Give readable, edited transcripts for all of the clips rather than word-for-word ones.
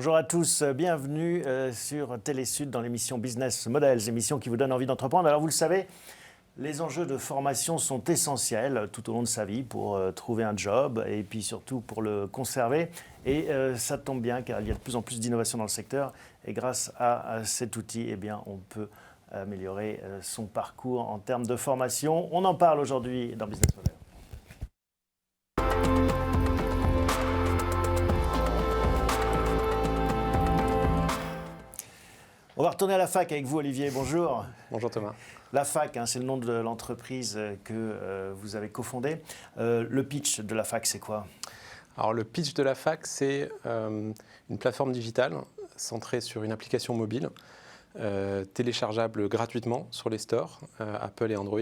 Bonjour à tous, bienvenue sur Télésud dans l'émission Business Models, émission qui vous donne envie d'entreprendre. Alors vous le savez, les enjeux de formation sont essentiels tout au long de sa vie pour trouver un job et puis surtout pour le conserver. Et ça tombe bien car il y a de plus en plus d'innovation dans le secteur et grâce à cet outil, eh bien, on peut améliorer son parcours en termes de formation. On en parle aujourd'hui dans Business Models. On va retourner à la fac avec vous, Olivier. Bonjour. Bonjour Thomas. La fac, c'est le nom de l'entreprise que vous avez cofondée. Le pitch de la fac, c'est quoi? Alors le pitch de la fac, c'est une plateforme digitale centrée sur une application mobile, téléchargeable gratuitement sur les stores Apple et Android,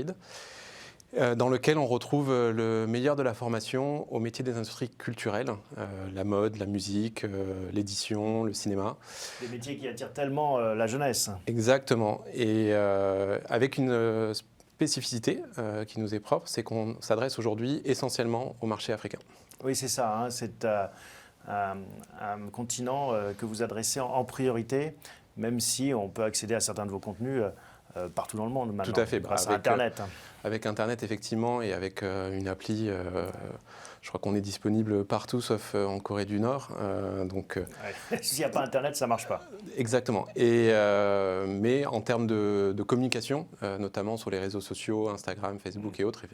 dans lequel on retrouve le meilleur de la formation au métier des industries culturelles, la mode, la musique, l'édition, le cinéma. Des métiers qui attirent tellement la jeunesse. Exactement. Et avec une spécificité qui nous est propre, c'est qu'on s'adresse aujourd'hui essentiellement au marché africain. Oui, c'est ça. C'est un continent que vous adressez en priorité, même si on peut accéder à certains de vos contenus partout dans le monde maintenant. Tout à fait. Grâce à Internet. Avec Internet, effectivement, et avec une appli, je crois qu'on est disponible partout, sauf en Corée du Nord. S'il n'y a pas Internet, ça ne marche pas. Exactement. Mais en termes de communication, notamment sur les réseaux sociaux, Instagram, Facebook et autres,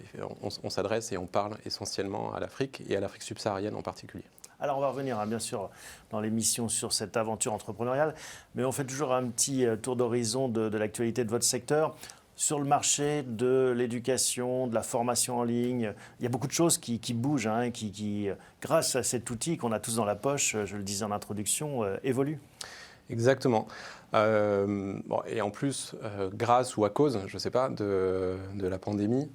on s'adresse et on parle essentiellement à l'Afrique et à l'Afrique subsaharienne en particulier. Alors on va revenir bien sûr dans l'émission sur cette aventure entrepreneuriale, mais on fait toujours un petit tour d'horizon de l'actualité de votre secteur. Sur le marché de l'éducation, de la formation en ligne, il y a beaucoup de choses qui bougent, qui, grâce à cet outil qu'on a tous dans la poche, je le disais en introduction, évoluent. Exactement. Et en plus, grâce ou à cause, je ne sais pas, de la pandémie,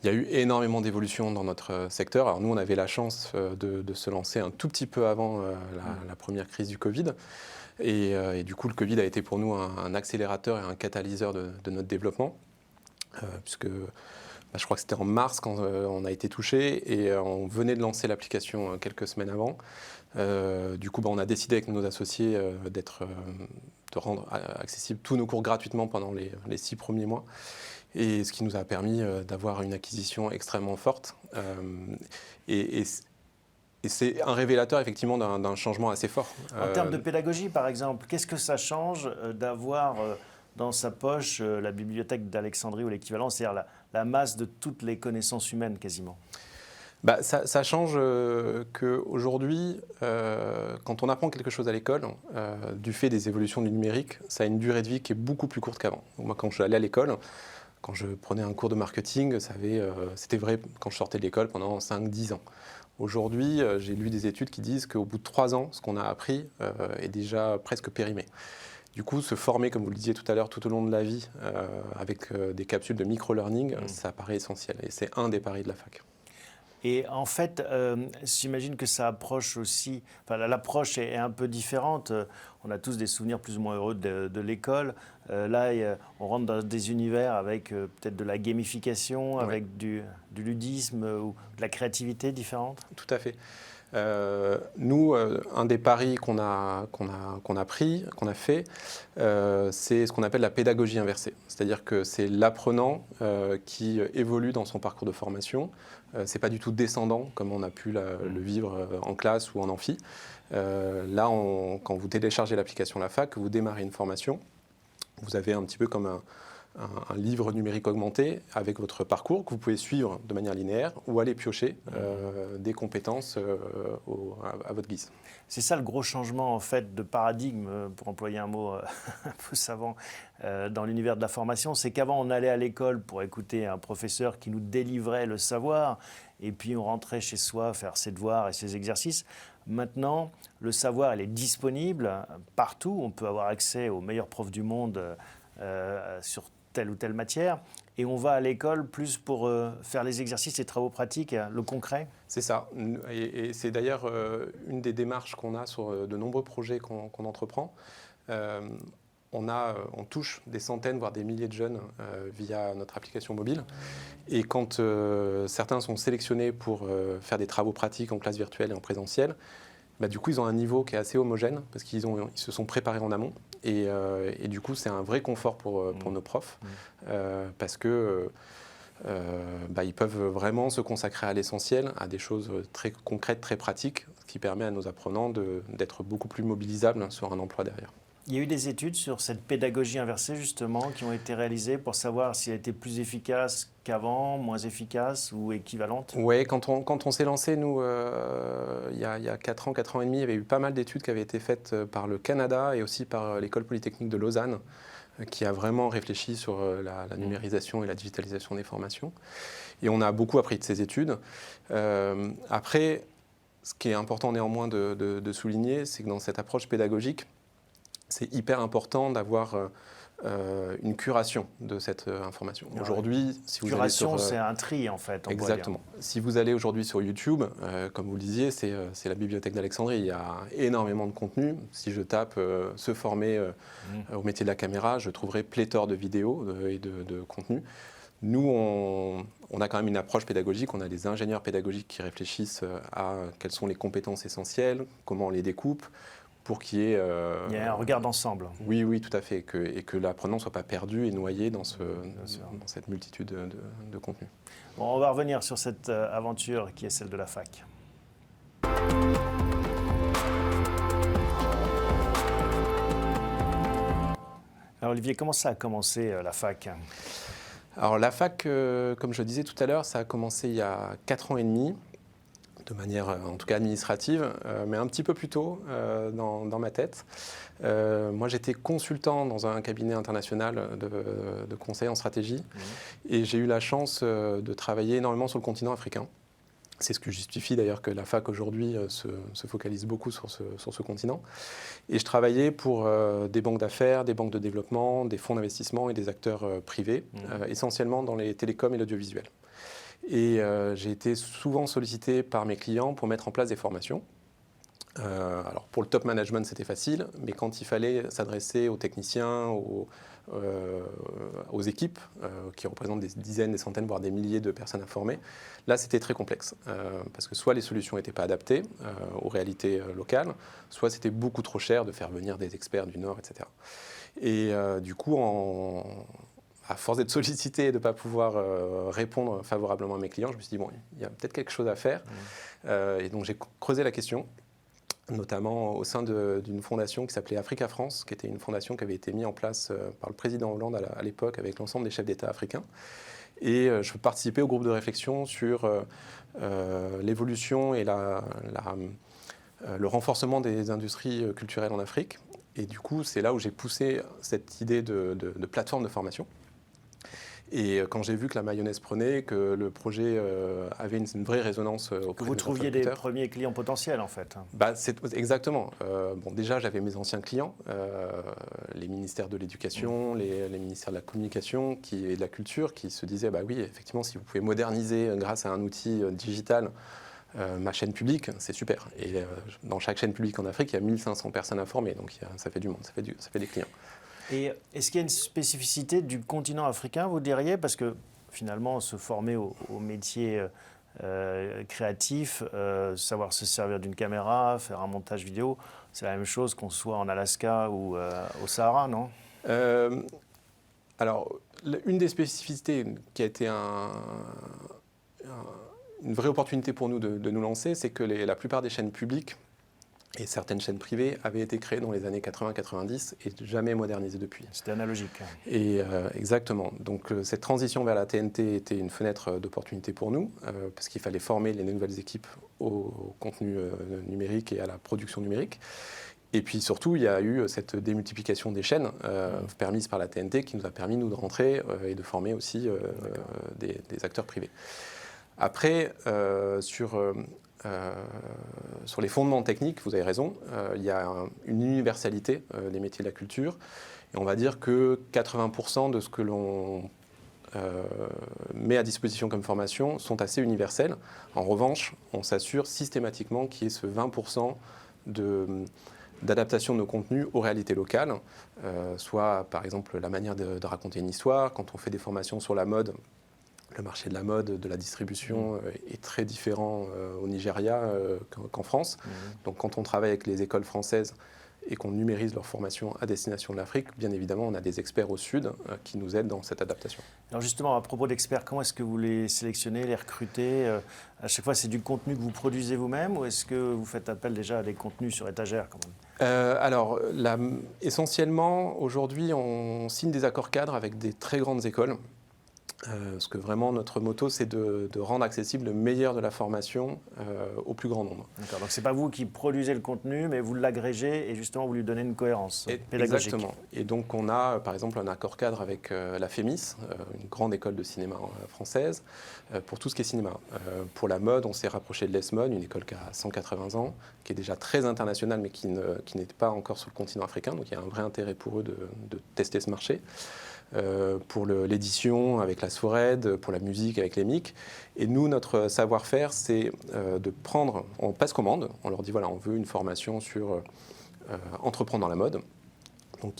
il y a eu énormément d'évolutions dans notre secteur. Alors nous, on avait la chance de se lancer un tout petit peu avant la première crise du Covid. Et du coup, le Covid a été pour nous un accélérateur et un catalyseur de notre développement. Puisque je crois que c'était en mars quand on a été touché et on venait de lancer l'application quelques semaines avant. Du coup, on a décidé avec nos associés de rendre accessibles tous nos cours gratuitement pendant les 6 premiers mois. Et ce qui nous a permis d'avoir une acquisition extrêmement forte. Et c'est un révélateur effectivement d'un changement assez fort. En termes de pédagogie, par exemple, qu'est-ce que ça change d'avoir dans sa poche la bibliothèque d'Alexandrie ou l'équivalent, c'est-à-dire la masse de toutes les connaissances humaines quasiment? Ça change qu'aujourd'hui, quand on apprend quelque chose à l'école, du fait des évolutions du numérique, ça a une durée de vie qui est beaucoup plus courte qu'avant. Moi, quand je suis allé à l'école, quand je prenais un cours de marketing, c'était vrai quand je sortais de l'école pendant 5-10 ans. Aujourd'hui, j'ai lu des études qui disent qu'au bout de 3 ans, ce qu'on a appris est déjà presque périmé. Du coup, se former, comme vous le disiez tout à l'heure, tout au long de la vie, avec des capsules de micro-learning, ça paraît essentiel. Et c'est un des paris de la fac. Et en fait, j'imagine que ça approche aussi, l'approche est un peu différente. On a tous des souvenirs plus ou moins heureux de l'école. Là, on rentre dans des univers avec peut-être de la gamification, avec du ludisme ou de la créativité différente. Tout à fait. Nous, un des paris qu'on a fait, c'est ce qu'on appelle la pédagogie inversée. C'est-à-dire que c'est l'apprenant qui évolue dans son parcours de formation. C'est pas du tout descendant comme on a pu le vivre en classe ou en amphi. Là, quand vous téléchargez l'application La Fac, vous démarrez une formation, vous avez un petit peu comme un livre numérique augmenté avec votre parcours que vous pouvez suivre de manière linéaire ou aller piocher des compétences à votre guise. C'est ça le gros changement en fait de paradigme, pour employer un mot un peu savant, dans l'univers de la formation. C'est qu'avant on allait à l'école pour écouter un professeur qui nous délivrait le savoir et puis on rentrait chez soi faire ses devoirs et ses exercices. Maintenant, le savoir il est disponible partout. On peut avoir accès aux meilleurs profs du monde sur telle ou telle matière, et on va à l'école plus pour faire les exercices, les travaux pratiques, le concret. C'est ça, et c'est d'ailleurs une des démarches qu'on a sur de nombreux projets qu'on entreprend. On touche des centaines, voire des milliers de jeunes via notre application mobile, et quand certains sont sélectionnés pour faire des travaux pratiques en classe virtuelle et en présentiel, du coup, ils ont un niveau qui est assez homogène parce qu'ils se sont préparés en amont. Et du coup, c'est un vrai confort pour nos profs parce que ils peuvent vraiment se consacrer à l'essentiel, à des choses très concrètes, très pratiques, ce qui permet à nos apprenants d'être beaucoup plus mobilisables sur un emploi derrière. Il y a eu des études sur cette pédagogie inversée, justement, qui ont été réalisées pour savoir si elle était plus efficace qu'avant, moins efficace ou équivalente? Oui, quand on s'est lancé, nous, il y a 4 ans, 4 ans et demi, il y avait eu pas mal d'études qui avaient été faites par le Canada et aussi par l'École polytechnique de Lausanne, qui a vraiment réfléchi sur la numérisation et la digitalisation des formations. Et on a beaucoup appris de ces études. Après, ce qui est important néanmoins de souligner, c'est que dans cette approche pédagogique, c'est hyper important d'avoir une curation de cette information. Aujourd'hui, si vous curation, c'est un tri en fait. Exactement. Si vous allez aujourd'hui sur YouTube, comme vous le disiez, c'est la bibliothèque d'Alexandrie. Il y a énormément de contenu. Si je tape se former au métier de la caméra, je trouverai pléthore de vidéos et de contenus. Nous, on a quand même une approche pédagogique. On a des ingénieurs pédagogiques qui réfléchissent à quelles sont les compétences essentielles, comment on les découpe, pour qu'il y ait... il y a un regard d'ensemble. Oui, tout à fait. Et que l'apprenant ne soit pas perdu et noyé dans cette multitude de contenus. Bon, on va revenir sur cette aventure qui est celle de la fac. Alors Olivier, comment ça a commencé la fac? Alors la fac, comme je le disais tout à l'heure, ça a commencé il y a 4 ans et demi. De manière en tout cas administrative, mais un petit peu plus tôt dans ma tête. Moi, j'étais consultant dans un cabinet international de conseil en stratégie et j'ai eu la chance de travailler énormément sur le continent africain. C'est ce qui justifie d'ailleurs que la fac aujourd'hui se focalise beaucoup sur ce continent. Et je travaillais pour des banques d'affaires, des banques de développement, des fonds d'investissement et des acteurs privés, essentiellement dans les télécoms et l'audiovisuel. Et j'ai été souvent sollicité par mes clients pour mettre en place des formations. Alors pour le top management, c'était facile, mais quand il fallait s'adresser aux techniciens, aux équipes, qui représentent des dizaines, des centaines, voire des milliers de personnes à former, là c'était très complexe. Parce que soit les solutions n'étaient pas adaptées aux réalités locales, soit c'était beaucoup trop cher de faire venir des experts du Nord, etc. Et du coup, à force d'être sollicité et de ne pas pouvoir répondre favorablement à mes clients, je me suis dit, bon, il y a peut-être quelque chose à faire. Et donc j'ai creusé la question, notamment au sein d'une fondation qui s'appelait Africa France, qui était une fondation qui avait été mise en place par le président Hollande à l'époque avec l'ensemble des chefs d'État africains. Et je participais au groupe de réflexion sur l'évolution et le renforcement des industries culturelles en Afrique. Et du coup, c'est là où j'ai poussé cette idée de plateforme de formation. Et quand j'ai vu que la mayonnaise prenait, que le projet avait une vraie résonance auprès de vous trouviez des premiers clients potentiels, en fait. Exactement. Déjà, j'avais mes anciens clients, les ministères de l'Éducation, les ministères de la Communication et de la Culture, qui se disaient, oui, effectivement, si vous pouvez moderniser grâce à un outil digital ma chaîne publique, c'est super. Et dans chaque chaîne publique en Afrique, il y a 1500 personnes à former, donc ça fait du monde, ça fait des clients. Et est-ce qu'il y a une spécificité du continent africain, vous diriez? Parce que finalement, se former au métier créatif, savoir se servir d'une caméra, faire un montage vidéo, c'est la même chose qu'on soit en Alaska ou au Sahara, non? Alors, une des spécificités qui a été une vraie opportunité pour nous de nous lancer, c'est que la plupart des chaînes publiques et certaines chaînes privées avaient été créées dans les années 80-90 et jamais modernisées depuis. C'était analogique. Et exactement. Donc cette transition vers la TNT était une fenêtre d'opportunité pour nous, parce qu'il fallait former les nouvelles équipes au contenu numérique et à la production numérique. Et puis surtout, il y a eu cette démultiplication des chaînes permise par la TNT qui nous a permis, nous, de rentrer et de former aussi des acteurs privés. Après, sur les fondements techniques, vous avez raison, il y a une universalité des métiers de la culture. Et on va dire que 80% de ce que l'on met à disposition comme formation sont assez universels. En revanche, on s'assure systématiquement qu'il y ait ce 20% d'adaptation de nos contenus aux réalités locales, soit par exemple la manière de raconter une histoire. Quand on fait des formations sur la mode, le marché de la mode, de la distribution est très différent au Nigeria qu'en France. Donc quand on travaille avec les écoles françaises et qu'on numérise leur formation à destination de l'Afrique, bien évidemment, on a des experts au Sud qui nous aident dans cette adaptation. Alors justement, à propos d'experts, comment est-ce que vous les sélectionnez, les recrutez? À chaque fois, c'est du contenu que vous produisez vous-même ou est-ce que vous faites appel déjà à des contenus sur étagère quand même? Alors, essentiellement, aujourd'hui, on signe des accords cadres avec des très grandes écoles. Parce que vraiment, notre motto, c'est de rendre accessible le meilleur de la formation au plus grand nombre. D'accord, donc ce n'est pas vous qui produisez le contenu, mais vous l'agrégez et justement, vous lui donnez une cohérence pédagogique. Exactement. Et donc, on a, par exemple, un accord cadre avec la FEMIS, une grande école de cinéma française, pour tout ce qui est cinéma. Pour la mode, on s'est rapproché de l'ESMOD, une école qui a 180 ans, qui est déjà très internationale, mais qui n'est pas encore sur le continent africain. Donc, il y a un vrai intérêt pour eux de tester ce marché. Pour l'édition avec la SFORED, pour la musique avec les MIC. Et nous, notre savoir-faire, c'est de prendre, on passe commande, on leur dit voilà, on veut une formation sur entreprendre dans la mode. Donc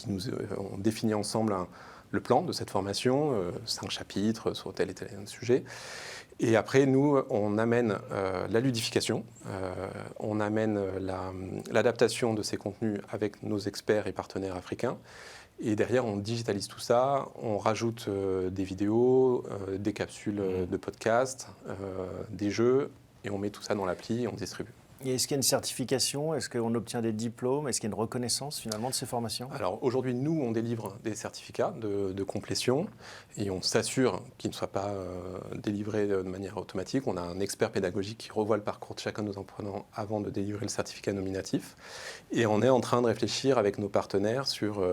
on définit ensemble le plan de cette formation, 5 chapitres sur tel et tel sujet. Et après, nous, on amène la ludification, on amène l'adaptation de ces contenus avec nos experts et partenaires africains. Et derrière, on digitalise tout ça, on rajoute des vidéos, des capsules de podcast, des jeux, et on met tout ça dans l'appli et on distribue. Et est-ce qu'il y a une certification? Est-ce qu'on obtient des diplômes? Est-ce qu'il y a une reconnaissance finalement de ces formations? Alors aujourd'hui, nous, on délivre des certificats de complétion et on s'assure qu'ils ne soient pas délivrés de manière automatique. On a un expert pédagogique qui revoit le parcours de chacun de nos apprenants avant de délivrer le certificat nominatif. Et on est en train de réfléchir avec nos partenaires sur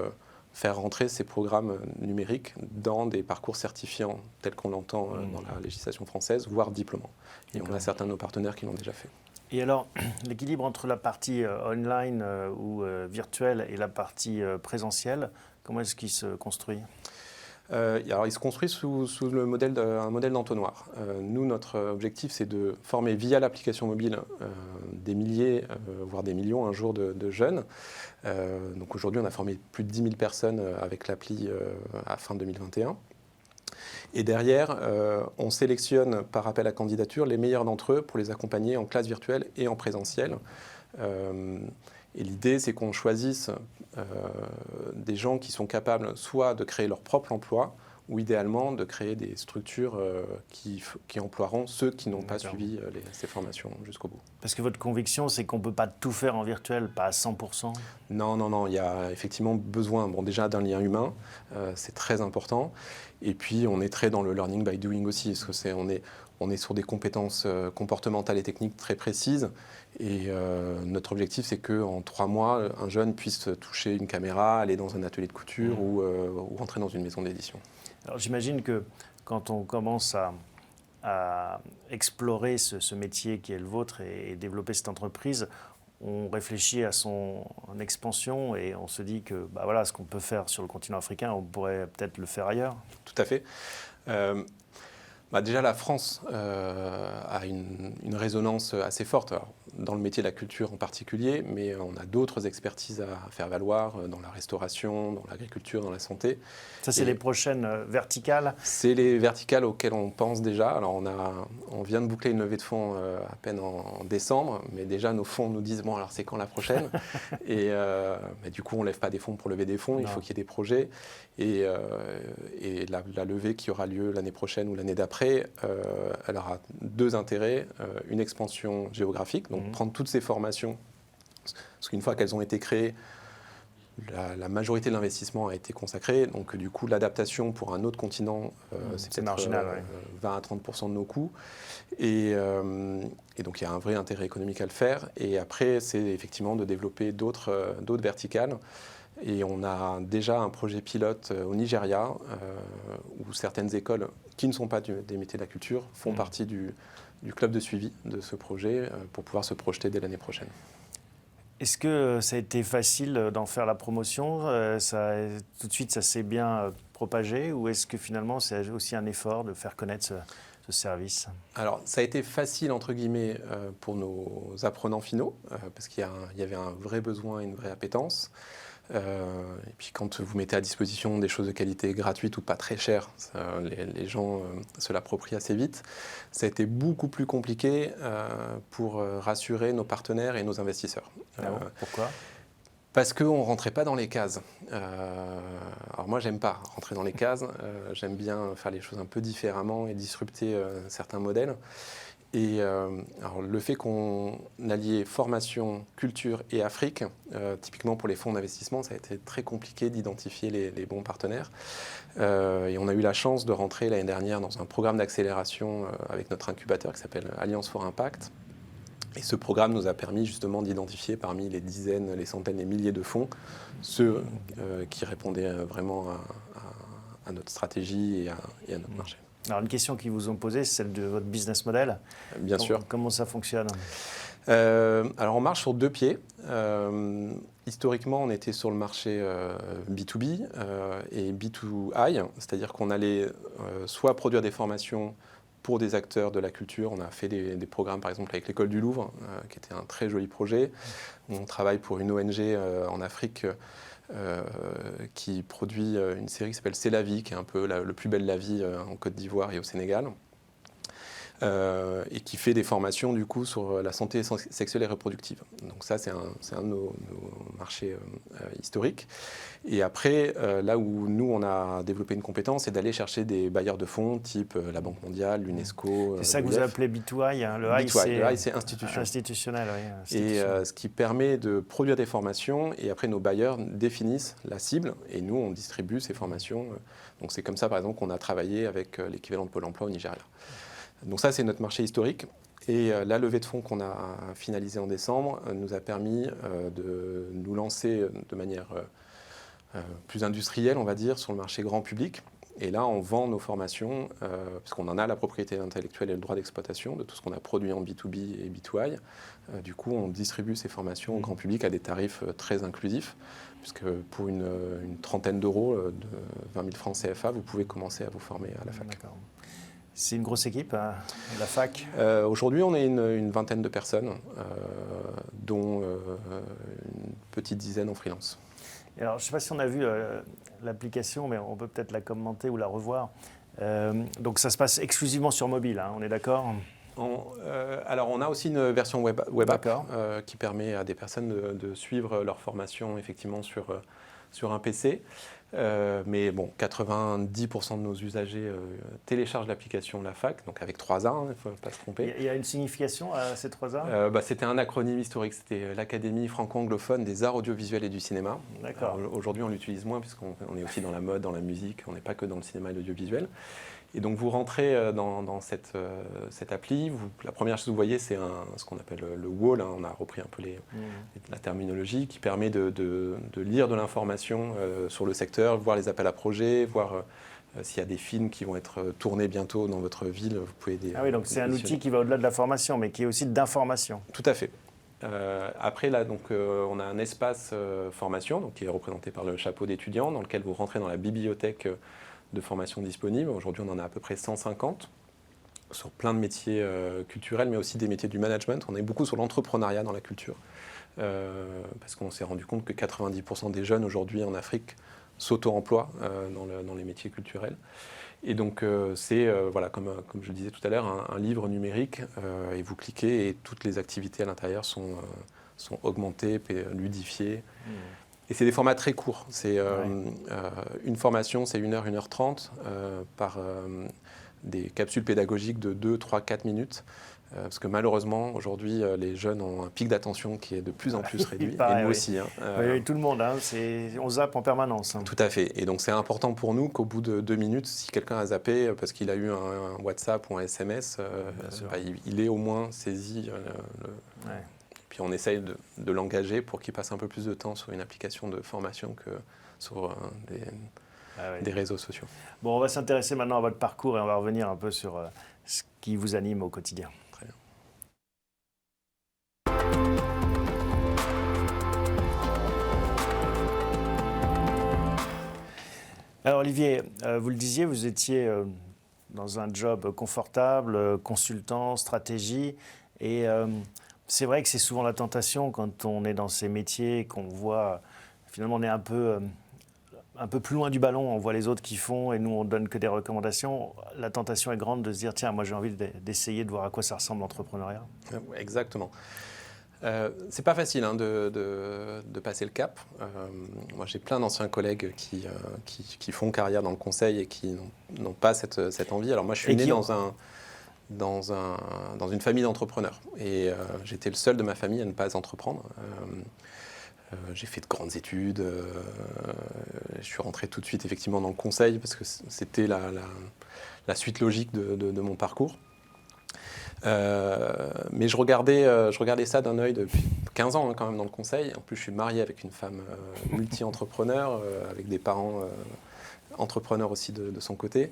faire rentrer ces programmes numériques dans des parcours certifiants tels qu'on l'entend dans la législation française, voire diplômants. Et on a certains de nos partenaires qui l'ont déjà fait. Et alors, l'équilibre entre la partie online ou virtuelle et la partie présentielle, comment est-ce qu'il se construit? Alors, il se construit sous un modèle d'entonnoir. Nous, notre objectif, c'est de former via l'application mobile des milliers, voire des millions un jour de jeunes. Donc aujourd'hui, on a formé plus de 10 000 personnes avec l'appli à fin 2021. Et derrière, on sélectionne par appel à candidature les meilleurs d'entre eux pour les accompagner en classe virtuelle et en présentiel. Et l'idée, c'est qu'on choisisse des gens qui sont capables soit de créer leur propre emploi, ou idéalement de créer des structures qui emploieront ceux qui n'ont pas suivi ces formations jusqu'au bout. Parce que votre conviction, c'est qu'on ne peut pas tout faire en virtuel, pas à 100%? Non, il y a effectivement besoin déjà d'un lien humain, c'est très important. Et puis on est très dans le learning by doing aussi, parce que on est sur des compétences comportementales et techniques très précises. Et notre objectif, c'est qu'en 3 mois, un jeune puisse toucher une caméra, aller dans un atelier de couture ou entrer dans une maison d'édition. Alors j'imagine que quand on commence à explorer ce métier qui est le vôtre et développer cette entreprise, on réfléchit à son expansion et on se dit que voilà, ce qu'on peut faire sur le continent africain, on pourrait peut-être le faire ailleurs. Tout à fait. Déjà, la France a une résonance assez forte, alors, dans le métier de la culture en particulier, mais on a d'autres expertises à faire valoir dans la restauration, dans l'agriculture, dans la santé. Ça, c'est les prochaines verticales? C'est les verticales auxquelles on pense déjà. Alors, on vient de boucler une levée de fonds à peine en décembre, mais déjà, nos fonds nous disent, bon, alors c'est quand la prochaine? Et du coup, on ne lève pas des fonds pour lever des fonds, il faut qu'il y ait des projets. Et la levée qui aura lieu l'année prochaine ou l'année d'après, elle aura 2 intérêts. Une expansion géographique, donc prendre toutes ces formations, parce qu'une fois qu'elles ont été créées, la majorité de l'investissement a été consacrée. Donc du coup, l'adaptation pour un autre continent, c'est peut-être marginal, 20 à 30% de nos coûts. Et donc il y a un vrai intérêt économique à le faire. Et après, c'est effectivement de développer d'autres verticales. Et on a déjà un projet pilote au Nigeria où certaines écoles qui ne sont pas des métiers de la culture font partie du club de suivi de ce projet pour pouvoir se projeter dès l'année prochaine. Est-ce que ça a été facile d'en faire la promotion? Tout de suite, ça s'est bien propagé? Ou est-ce que finalement, c'est aussi un effort de faire connaître ce service? Alors, ça a été facile, entre guillemets, pour nos apprenants finaux, parce qu'il y avait un vrai besoin et une vraie appétence. Et puis quand vous mettez à disposition des choses de qualité gratuites ou pas très chères, les gens se l'approprient assez vite. Ça a été beaucoup plus compliqué pour rassurer nos partenaires et nos investisseurs. Pourquoi ? Parce qu'on ne rentrait pas dans les cases. Alors moi, j'aime pas rentrer dans les cases. J'aime bien faire les choses un peu différemment et disrupter certains modèles. Et alors, le fait qu'on alliait formation, culture et Afrique, typiquement pour les fonds d'investissement, ça a été très compliqué d'identifier les bons partenaires. Et on a eu la chance de rentrer l'année dernière dans un programme d'accélération avec notre incubateur qui s'appelle Alliance for Impact. Et ce programme nous a permis justement d'identifier parmi les dizaines, les centaines, les milliers de fonds, ceux qui répondaient vraiment à notre stratégie et à notre marché. Alors, une question qu'ils vous ont posée, c'est celle de votre business model. Bien sûr. Comment ça fonctionne ? Alors, on marche sur 2 pieds. Historiquement, on était sur le marché B2B et B2I, c'est-à-dire qu'on allait soit produire des formations pour des acteurs de la culture. On a fait des programmes, par exemple, avec l'École du Louvre, qui était un très joli projet. On travaille pour une ONG en Afrique qui produit une série qui s'appelle C'est la vie, qui est un peu le plus belle la vie en Côte d'Ivoire et au Sénégal. Et qui fait des formations du coup sur la santé sexuelle et reproductive. Donc ça, c'est un de nos marchés historiques. Et après, là où nous, on a développé une compétence, c'est d'aller chercher des bailleurs de fonds type la Banque mondiale, l'UNESCO. C'est ça que vous appelez B2I, hein. Le I, c'est institutionnel. Institutionnel, oui. Et ce qui permet de produire des formations, et après nos bailleurs définissent la cible, et nous, on distribue ces formations. Donc c'est comme ça, par exemple, qu'on a travaillé avec l'équivalent de Pôle emploi au Nigeria. Donc ça, c'est notre marché historique. Et la levée de fonds qu'on a finalisée en décembre nous a permis de nous lancer de manière plus industrielle, on va dire, sur le marché grand public. Et là, on vend nos formations, puisqu'on en a la propriété intellectuelle et le droit d'exploitation de tout ce qu'on a produit en B2B et B2I. Du coup, on distribue ces formations au grand public à des tarifs très inclusifs, puisque pour une trentaine d'euros, de 20 000 francs CFA, vous pouvez commencer à vous former à la fac. D'accord. C'est une grosse équipe, hein, la fac. Aujourd'hui, on est une vingtaine de personnes, dont une petite dizaine en freelance. Alors, je ne sais pas si on a vu l'application, mais on peut peut-être la commenter ou la revoir. Donc, ça se passe exclusivement sur mobile, hein, on est d'accord ? Alors, on a aussi une version web app qui permet à des personnes de suivre leur formation effectivement sur un PC. Mais bon, 90% de nos usagers téléchargent l'application La Fac, donc avec 3 A, il ne faut pas se tromper. Il y a une signification à ces 3 A ? C'était un acronyme historique, c'était l'Académie franco-anglophone des arts audiovisuels et du cinéma. D'accord. Aujourd'hui, on l'utilise moins puisqu'on est aussi dans la mode, dans la musique, on n'est pas que dans le cinéma et l'audiovisuel. Et donc vous rentrez dans cette appli, la première chose que vous voyez, c'est ce qu'on appelle le wall, hein, on a repris un peu la terminologie, qui permet de lire de l'information sur le secteur, voir les appels à projets, voir s'il y a des films qui vont être tournés bientôt dans votre ville. Vous pouvez donc c'est un outil qui va au-delà de la formation, mais qui est aussi d'information. Tout à fait. Après, là, on a un espace formation donc, qui est représenté par le chapeau d'étudiant, dans lequel vous rentrez dans la bibliothèque de formation disponible. Aujourd'hui, on en a à peu près 150 sur plein de métiers culturels, mais aussi des métiers du management. On est beaucoup sur l'entrepreneuriat dans la culture, parce qu'on s'est rendu compte que 90% des jeunes aujourd'hui en Afrique s'auto-emploient dans les métiers culturels. Et donc, c'est, comme je le disais tout à l'heure, un livre numérique, et vous cliquez et toutes les activités à l'intérieur sont augmentées, ludifiées. Et c'est des formats très courts. C'est une formation, c'est 1 heure, 1h30 par des capsules pédagogiques de 2, 3, 4 minutes. Parce que malheureusement, aujourd'hui, les jeunes ont un pic d'attention qui est de plus en plus réduit. Paraît, et nous aussi. Hein. Oui, tout le monde, hein, on zappe en permanence. Hein. Tout à fait. Et donc c'est important pour nous qu'au bout de 2 minutes, si quelqu'un a zappé parce qu'il a eu un WhatsApp ou un SMS, il ait au moins saisi Puis on essaye de l'engager pour qu'il passe un peu plus de temps sur une application de formation que sur des réseaux sociaux. Bon, on va s'intéresser maintenant à votre parcours et on va revenir un peu sur ce qui vous anime au quotidien. Très bien. Alors Olivier, vous le disiez, vous étiez dans un job confortable, consultant, stratégie, et c'est vrai que c'est souvent la tentation quand on est dans ces métiers, qu'on voit finalement on est un peu plus loin du ballon, on voit les autres qui font et nous on donne que des recommandations, la tentation est grande de se dire tiens, moi j'ai envie d'essayer de voir à quoi ça ressemble l'entrepreneuriat. Exactement. C'est pas facile de passer le cap. Moi j'ai plein d'anciens collègues qui font carrière dans le conseil et qui n'ont pas cette envie. Alors moi je suis né dans une famille d'entrepreneurs et j'étais le seul de ma famille à ne pas entreprendre. J'ai fait de grandes études, je suis rentré tout de suite effectivement dans le conseil parce que c'était la suite logique de mon parcours. Mais je regardais ça d'un œil depuis 15 ans quand même dans le conseil. En plus, je suis marié avec une femme multi-entrepreneur, avec des parents entrepreneurs aussi de son côté.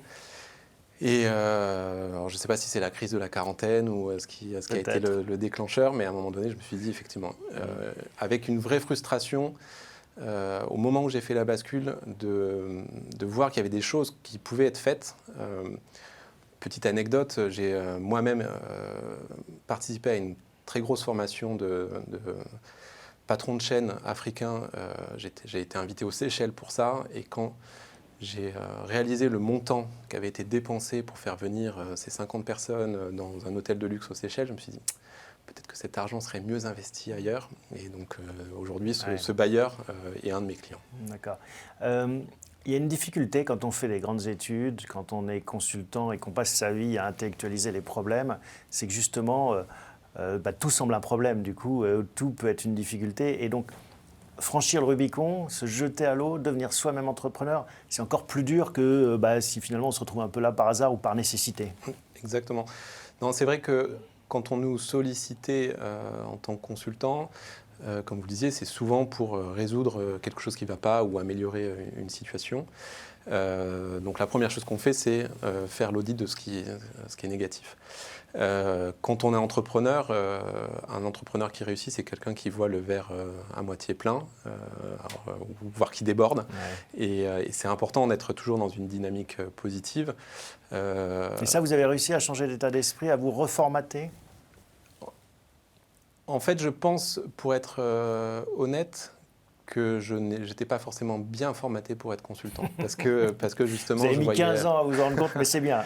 Et alors je ne sais pas si c'est la crise de la quarantaine ou ce qui a été le déclencheur, mais à un moment donné, je me suis dit effectivement, avec une vraie frustration, au moment où j'ai fait la bascule, de voir qu'il y avait des choses qui pouvaient être faites. Petite anecdote, j'ai moi-même participé à une très grosse formation de patron de chaîne africain. J'ai été invité aux Seychelles pour ça. Et quand j'ai réalisé le montant qui avait été dépensé pour faire venir ces 50 personnes dans un hôtel de luxe aux Seychelles, je me suis dit peut-être que cet argent serait mieux investi ailleurs. Et donc aujourd'hui, ce bailleur est un de mes clients. D'accord. Il y a une difficulté quand on fait des grandes études, quand on est consultant et qu'on passe sa vie à intellectualiser les problèmes, c'est que justement, tout semble un problème du coup, tout peut être une difficulté. Et donc, franchir le Rubicon, se jeter à l'eau, devenir soi-même entrepreneur, c'est encore plus dur que si finalement on se retrouve un peu là par hasard ou par nécessité. Exactement. Non, c'est vrai que quand on nous sollicitait en tant que consultant, comme vous le disiez, c'est souvent pour résoudre quelque chose qui ne va pas ou améliorer une situation. Donc la première chose qu'on fait, c'est faire l'audit de ce qui est négatif. Quand on est entrepreneur, un entrepreneur qui réussit, c'est quelqu'un qui voit le verre à moitié plein, voire qui déborde. Ouais. Et c'est important d'être toujours dans une dynamique positive. Et ça, vous avez réussi à changer d'état d'esprit, à vous reformater ? En fait, je pense, pour être honnête, que je n'étais pas forcément bien formaté pour être consultant. Parce que justement, vous avez mis 15 ans à vous en rendre compte, mais c'est bien.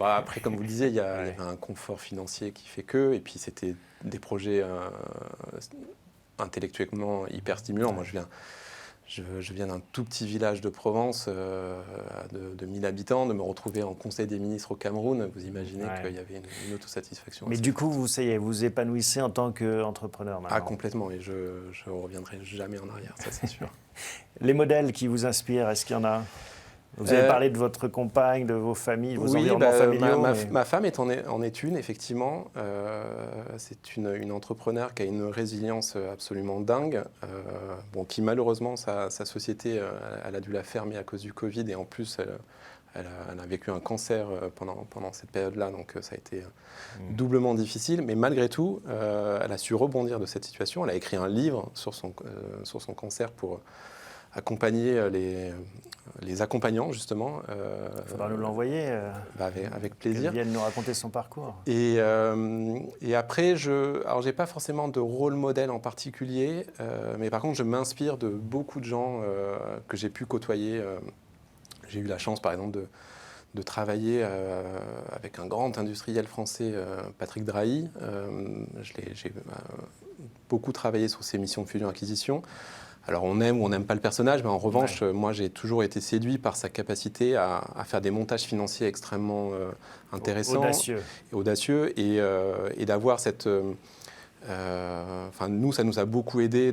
Après, comme vous le disiez, il y avait un confort financier qui fait que, et puis c'était des projets intellectuellement hyper stimulants. Moi, je viens d'un tout petit village de Provence de 1000 habitants, de me retrouver en Conseil des ministres au Cameroun, vous imaginez qu'il y avait une autosatisfaction. Mais du coup, vous épanouissez en tant qu'entrepreneur maintenant. Ah, complètement, et je ne reviendrai jamais en arrière, ça c'est sûr. Les modèles qui vous inspirent, est-ce qu'il y en a ? Vous avez parlé de votre compagne, de vos familles, de vos environnements familiaux. Ma femme en est une, effectivement. C'est une entrepreneure qui a une résilience absolument dingue, qui malheureusement, sa société, elle a dû la fermer à cause du Covid, et en plus, elle a vécu un cancer pendant cette période-là, donc ça a été doublement difficile. Mais malgré tout, elle a su rebondir de cette situation. Elle a écrit un livre sur son cancer pour accompagner les accompagnants, justement. Il faudra nous l'envoyer. Avec plaisir. Qu'elle vienne nous raconter son parcours. Et après, alors j'ai pas forcément de rôle modèle en particulier, mais par contre, je m'inspire de beaucoup de gens que j'ai pu côtoyer. J'ai eu la chance, par exemple, de travailler avec un grand industriel français, Patrick Drahi. J'ai beaucoup travaillé sur ses missions de fusion-acquisition. Alors on aime ou on n'aime pas le personnage, mais en revanche, moi j'ai toujours été séduit par sa capacité à faire des montages financiers extrêmement intéressants, audacieux, et d'avoir cette... nous, ça nous a beaucoup aidé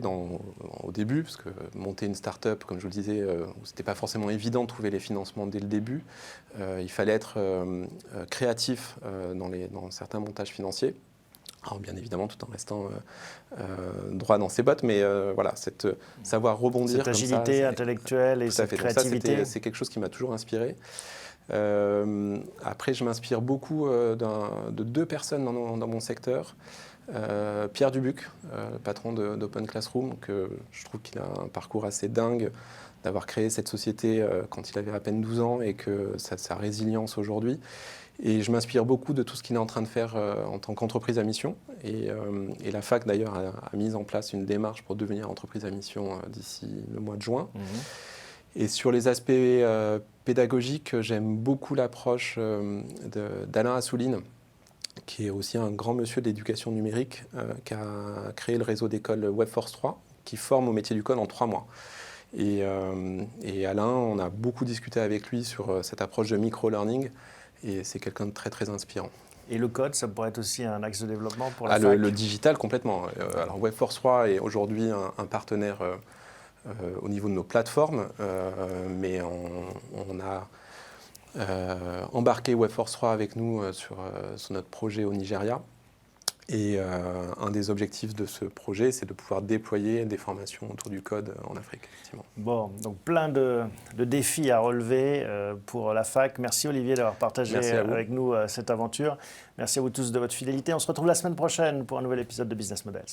au début, parce que monter une start-up, comme je vous le disais, c'était pas forcément évident de trouver les financements dès le début. Il fallait être créatif dans certains montages financiers. Alors bien évidemment, tout en restant droit dans ses bottes, mais voilà, savoir rebondir. Cette agilité intellectuelle et cette créativité. Donc ça, c'est quelque chose qui m'a toujours inspiré. Après, je m'inspire beaucoup de deux personnes dans mon secteur. Pierre Dubuc, patron d'Open Classroom, que je trouve qu'il a un parcours assez dingue d'avoir créé cette société quand il avait à peine 12 ans et que sa résilience aujourd'hui. Et je m'inspire beaucoup de tout ce qu'il est en train de faire en tant qu'entreprise à mission. Et la fac, d'ailleurs, a mis en place une démarche pour devenir entreprise à mission d'ici le mois de juin. Et sur les aspects pédagogiques, j'aime beaucoup l'approche d'Alain Assouline, qui est aussi un grand monsieur de l'éducation numérique, qui a créé le réseau d'écoles Webforce 3, qui forme au métier du code en 3 mois. Et Alain, on a beaucoup discuté avec lui sur cette approche de micro-learning, et c'est quelqu'un de très très inspirant. Et le code, ça pourrait être aussi un axe de développement pour la fac? Le digital, complètement. Alors Webforce 3 est aujourd'hui un partenaire au niveau de nos plateformes, mais on a embarqué Webforce 3 avec nous sur notre projet au Nigeria. Et un des objectifs de ce projet, c'est de pouvoir déployer des formations autour du code en Afrique, effectivement. Bon, donc plein de défis à relever pour la fac. Merci Olivier d'avoir partagé avec nous cette aventure. Merci à vous tous de votre fidélité. On se retrouve la semaine prochaine pour un nouvel épisode de Business Models.